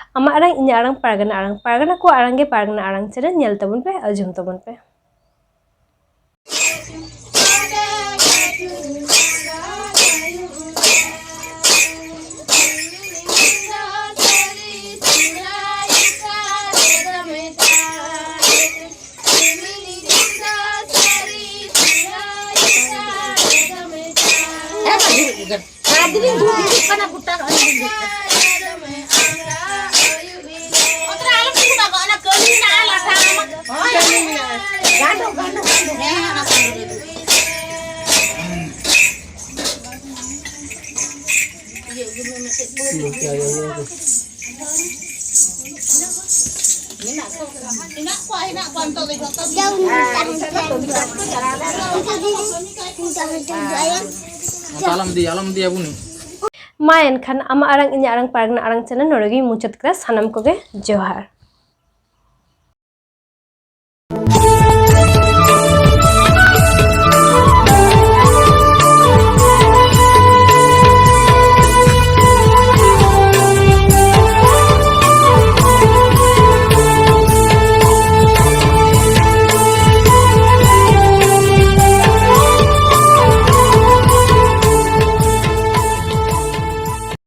Ama arang inya arang pargana ko arange pargana arang channel nyel tabun pe ajum tabun pe. Alam dia bunyi. Ma enkhan ama arang inya arang pargana arang channel noregi muchat kra sanam koge johar.